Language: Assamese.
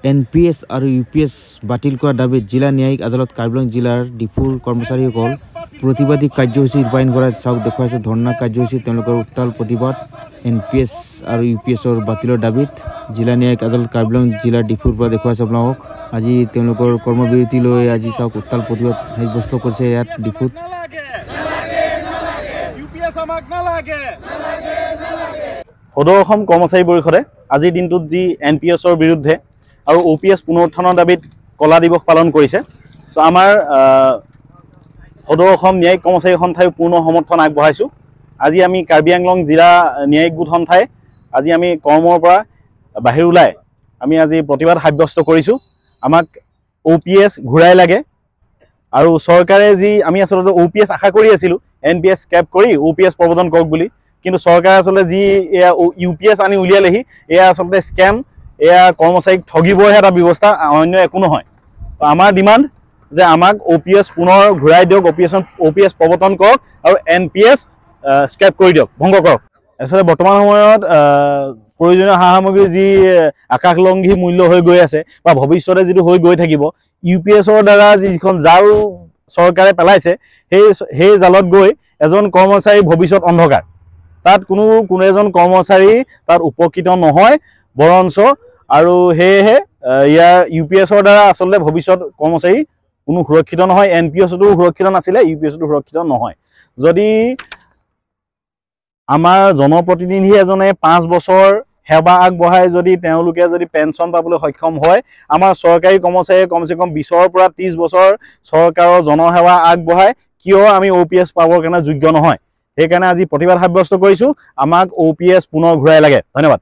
NPS আৰু UPS বাতিল কৰা দাবীত জিলা ন্যায়িক আদালত কাৰ্বিআংলং জিলাৰ ডিফুৰ কৰ্মচাৰীসকল প্ৰতিবাদী কাৰ্যসূচী ৰূপায়ণ কৰাত চাওক দেখুৱাইছে ধৰ্ণা কাৰ্যসূচী তেওঁলোকৰ উত্তাল প্ৰতিবাদ NPS আৰু UPSৰ বাতিলৰ দাবীত জিলা ন্যায়িক আদালত কাৰ্বিআংলং জিলাৰ ডিফুৰ পৰা দেখুৱাইছে আপোনালোকক আজি তেওঁলোকৰ কৰ্মবিৰতি লৈ আজি চাওক উত্তাল প্ৰতিবাদ সাব্যস্ত কৰিছে ইয়াত ডিফুত সদৌ অসম কৰ্মচাৰী পৰিষদে আজিৰ দিনটোত যি NPSৰ বিৰুদ্ধে আৰু OPS পুনৰুত্থানৰ দাবীত কলা দিৱস পালন কৰিছে সো আমাৰ সদৌ অসম ন্যায়িক কৰ্মচাৰী সন্থাই পূৰ্ণ সমৰ্থন আগবঢ়াইছো আজি আমি কাৰ্বিআংলং জিলা ন্যায়িক গোট সন্থাই আজি আমি কৰ্মৰ পৰা বাহিৰ ওলাই আমি আজি প্ৰতিবাদ সাব্যস্ত কৰিছো আমাক OPS ঘূৰাই লাগে আৰু চৰকাৰে যি আমি আসলে OPS আশা কৰি আছিল NPS স্ক্ৰেপ কৰি OPS প্ৰৱৰ্তন কৰক বুলি কিন্তু চৰকাৰে আসলে যি UPS আনি উলিয়ালেহি এয়া আসলে স্ক্যাম এয়া কৰ্মচাৰীক ঠগিবৰ এটা ব্যৱস্থা অন্য একো নহয় আমাৰ ডিমান্ড যে আমাক OPS পুনৰ ঘূৰাই দিয়ক OPS প্ৰৱৰ্তন কৰক আৰু NPS স্ক্ৰেপ কৰি দিয়ক ভংগ কৰক আসলে বৰ্তমান সময়ত প্ৰয়োজনীয় সামগ্ৰী যি আকাশলংঘী মূল্য হৈ গৈ আছে বা ভৱিষ্যতে যিটো হৈ গৈ থাকিব UPSৰ দ্বাৰা যিখন জাল চৰকাৰে পেলাইছে সেই জালত গৈ এজন কৰ্মচাৰী ভৱিষ্যত অন্ধকাৰ তাত কোনো এজন কৰ্মচাৰী তাত উপকৃত নহয় বৰঞ্চ আৰু হেহে ইয়াৰ UPSৰ দ্বাৰা আসলে ভৱিষ্যত কৰ্মচাৰী কোনো সুৰক্ষিত নহয় NPSটো সুৰক্ষিত নাছিলে UPSটো সুৰক্ষিত নহয় যদি আমাৰ জনপ্ৰতিনিধি এজনে 5 বছৰ সেৱা আগবঢ়াই যদি তেওঁলোকে যদি পেনশন পাবলৈ সক্ষম হয় আমাৰ চৰকাৰী কৰ্মচাৰীয়ে কমসে কম 20 পৰা 30 বছৰ চৰকাৰৰ জনসেৱা আগবঢ়াই কিয় আমি OPS পাবৰ কাৰণে যোগ্য নহয় সেইকাৰণে আজি প্ৰতিবাদ সাব্যস্ত কৰিছো আমাক OPS পুনৰ ঘূৰাই লাগে ধন্যবাদ